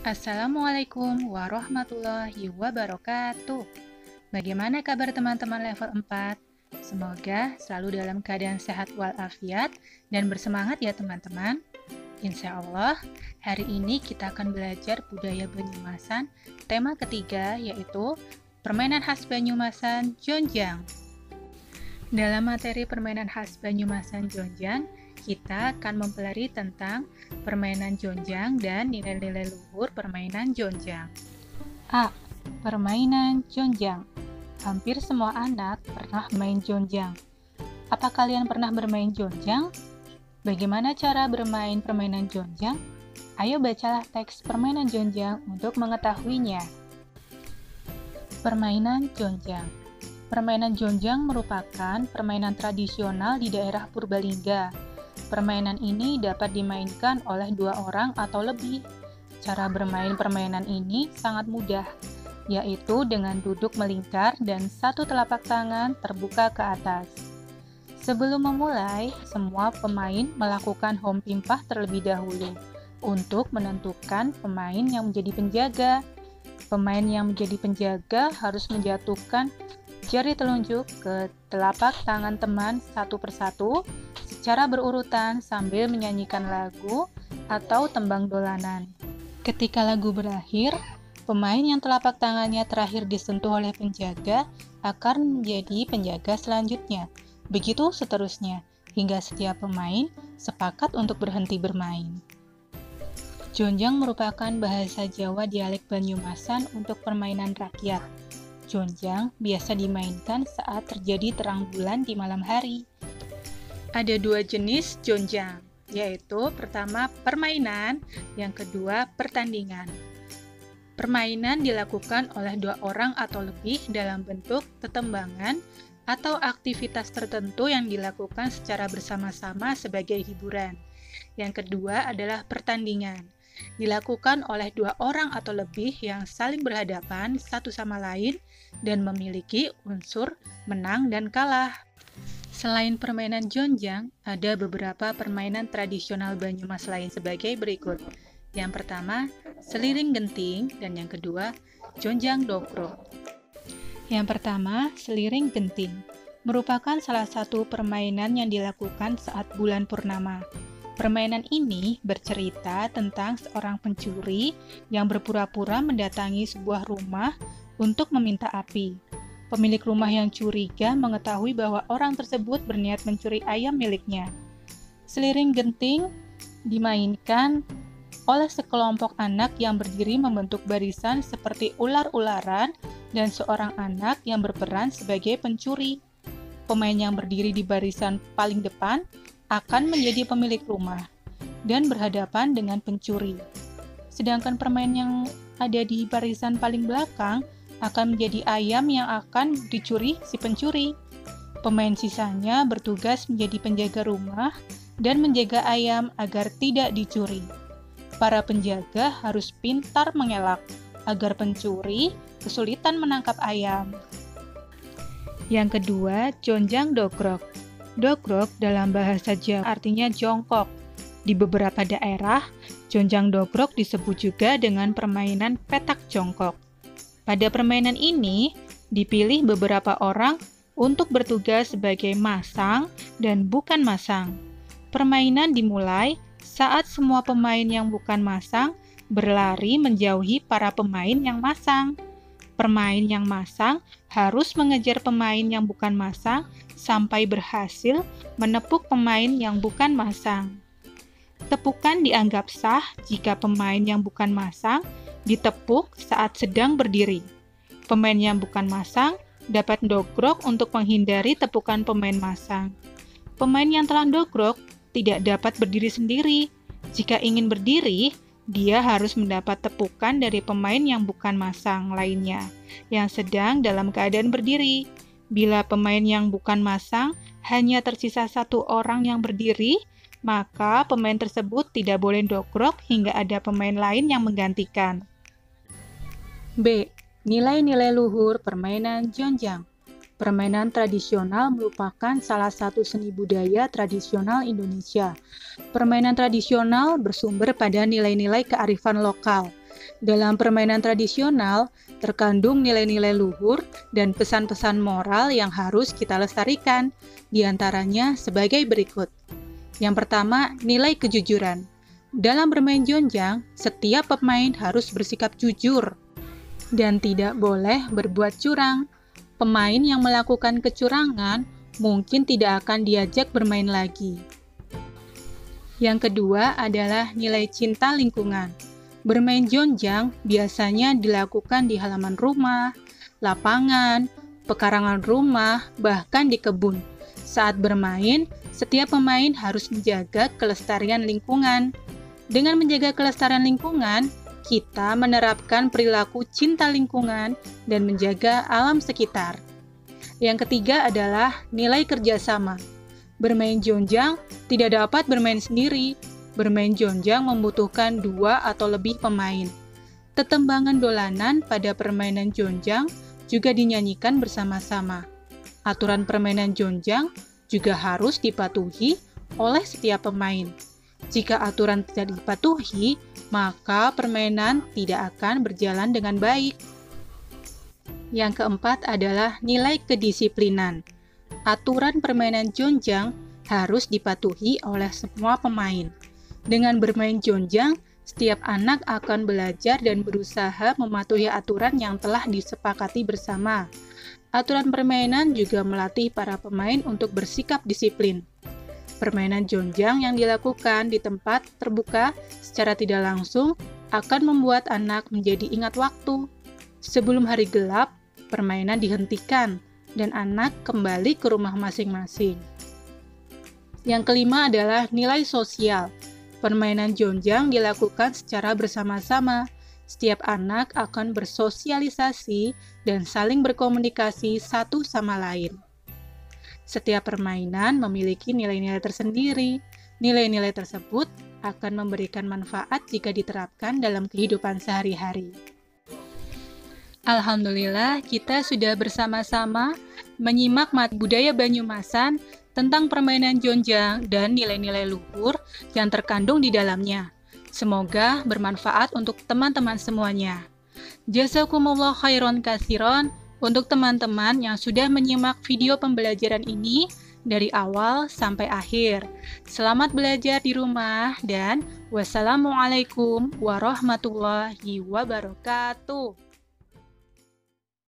Assalamualaikum warahmatullahi wabarakatuh. Bagaimana kabar teman-teman level 4? Semoga selalu dalam keadaan sehat walafiat dan bersemangat ya teman-teman. Insya Allah, hari ini kita akan belajar budaya Banyumasan. Tema ketiga yaitu permainan khas Banyumasan Jonjang. Dalam materi permainan khas Banyumasan Jonjang, kita akan mempelajari tentang permainan jonjang dan nilai-nilai luhur permainan jonjang. A. Permainan jonjang. Hampir semua anak pernah main jonjang. Apa kalian pernah bermain jonjang? Bagaimana cara bermain permainan jonjang? Ayo bacalah teks permainan jonjang untuk mengetahuinya. Permainan jonjang. Permainan jonjang merupakan permainan tradisional di daerah Purbalingga. Permainan ini dapat dimainkan oleh 2 orang atau lebih. Cara bermain permainan ini sangat mudah, yaitu dengan duduk melingkar dan satu telapak tangan terbuka ke atas. Sebelum memulai, semua pemain melakukan home pimpah terlebih dahulu untuk menentukan pemain yang menjadi penjaga. Pemain yang menjadi penjaga harus menjatuhkan jari telunjuk ke telapak tangan teman satu persatu secara berurutan sambil menyanyikan lagu atau tembang dolanan. Ketika lagu berakhir, pemain yang telapak tangannya terakhir disentuh oleh penjaga akan menjadi penjaga selanjutnya. Begitu seterusnya, hingga setiap pemain sepakat untuk berhenti bermain. Jonjang merupakan bahasa Jawa dialek Banyumasan untuk permainan rakyat. Jonjang biasa dimainkan saat terjadi terang bulan di malam hari. Ada 2 jenis jonjang, yaitu pertama permainan, yang kedua pertandingan. Permainan dilakukan oleh 2 orang atau lebih dalam bentuk tetembangan atau aktivitas tertentu yang dilakukan secara bersama-sama sebagai hiburan. Yang kedua adalah pertandingan. Dilakukan oleh 2 orang atau lebih yang saling berhadapan satu sama lain dan memiliki unsur menang dan kalah. Selain permainan jonjang, ada beberapa permainan tradisional Banyumas lain sebagai berikut. Yang pertama, seliring genting, dan yang kedua, jonjang dogrok. Yang pertama, seliring genting, merupakan salah satu permainan yang dilakukan saat bulan purnama. Permainan ini bercerita tentang seorang pencuri yang berpura-pura mendatangi sebuah rumah untuk meminta api. Pemilik rumah yang curiga mengetahui bahwa orang tersebut berniat mencuri ayam miliknya. Seliring genting dimainkan oleh sekelompok anak yang berdiri membentuk barisan seperti ular-ularan dan seorang anak yang berperan sebagai pencuri. Pemain yang berdiri di barisan paling depan akan menjadi pemilik rumah dan berhadapan dengan pencuri. Sedangkan pemain yang ada di barisan paling belakang akan menjadi ayam yang akan dicuri si pencuri. Pemain sisanya bertugas menjadi penjaga rumah dan menjaga ayam agar tidak dicuri. Para penjaga harus pintar mengelak agar pencuri kesulitan menangkap ayam. Yang kedua, jonjang dogrok. Dogrok dalam bahasa Jawa artinya jongkok. Di beberapa daerah, jonjang dogrok disebut juga dengan permainan petak jongkok. Pada permainan ini, dipilih beberapa orang untuk bertugas sebagai masang dan bukan masang. Permainan dimulai saat semua pemain yang bukan masang berlari menjauhi para pemain yang masang. Pemain yang masang harus mengejar pemain yang bukan masang sampai berhasil menepuk pemain yang bukan masang. Tepukan dianggap sah jika pemain yang bukan masang ditepuk saat sedang berdiri. Pemain yang bukan masang dapat dogrok untuk menghindari tepukan pemain masang. Pemain yang telah dogrok tidak dapat berdiri sendiri. Jika ingin berdiri, dia harus mendapat tepukan dari pemain yang bukan masang lainnya, yang sedang dalam keadaan berdiri. Bila pemain yang bukan masang hanya tersisa 1 orang yang berdiri, maka pemain tersebut tidak boleh dogrok hingga ada pemain lain yang menggantikan. B. Nilai-nilai luhur permainan jonjang. Permainan tradisional merupakan salah satu seni budaya tradisional Indonesia. Permainan tradisional bersumber pada nilai-nilai kearifan lokal. Dalam permainan tradisional, terkandung nilai-nilai luhur dan pesan-pesan moral yang harus kita lestarikan, di antaranya sebagai berikut. Yang pertama, nilai kejujuran. Dalam bermain jonjang, setiap pemain harus bersikap jujur dan tidak boleh berbuat curang. Pemain yang melakukan kecurangan mungkin tidak akan diajak bermain lagi. Yang kedua adalah nilai cinta lingkungan. Bermain jonjang biasanya dilakukan di halaman rumah, lapangan, pekarangan rumah, bahkan di kebun. Saat bermain, setiap pemain harus menjaga kelestarian lingkungan. Dengan menjaga kelestarian lingkungan, kita menerapkan perilaku cinta lingkungan dan menjaga alam sekitar. Yang ketiga adalah nilai kerjasama. Bermain jonjang tidak dapat bermain sendiri. Bermain jonjang membutuhkan 2 atau lebih pemain. Tetembangan dolanan pada permainan jonjang juga dinyanyikan bersama-sama. Aturan permainan jonjang juga harus dipatuhi oleh setiap pemain. Jika aturan tidak dipatuhi, maka permainan tidak akan berjalan dengan baik. Yang keempat adalah nilai kedisiplinan. Aturan permainan jonjang harus dipatuhi oleh semua pemain. Dengan bermain jonjang, setiap anak akan belajar dan berusaha mematuhi aturan yang telah disepakati bersama. Aturan permainan juga melatih para pemain untuk bersikap disiplin. Permainan jonjang yang dilakukan di tempat terbuka secara tidak langsung akan membuat anak menjadi ingat waktu. Sebelum hari gelap, permainan dihentikan dan anak kembali ke rumah masing-masing. Yang kelima adalah nilai sosial. Permainan jonjang dilakukan secara bersama-sama. Setiap anak akan bersosialisasi dan saling berkomunikasi satu sama lain. Setiap permainan memiliki nilai-nilai tersendiri. Nilai-nilai tersebut akan memberikan manfaat jika diterapkan dalam kehidupan sehari-hari. Alhamdulillah, kita sudah bersama-sama menyimak budaya Banyumasan tentang permainan jonjang dan nilai-nilai luhur yang terkandung di dalamnya. Semoga bermanfaat untuk teman-teman semuanya. Jazakumullah khairan katsiran untuk teman-teman yang sudah menyimak video pembelajaran ini dari awal sampai akhir. Selamat belajar di rumah dan wassalamualaikum warahmatullahi wabarakatuh.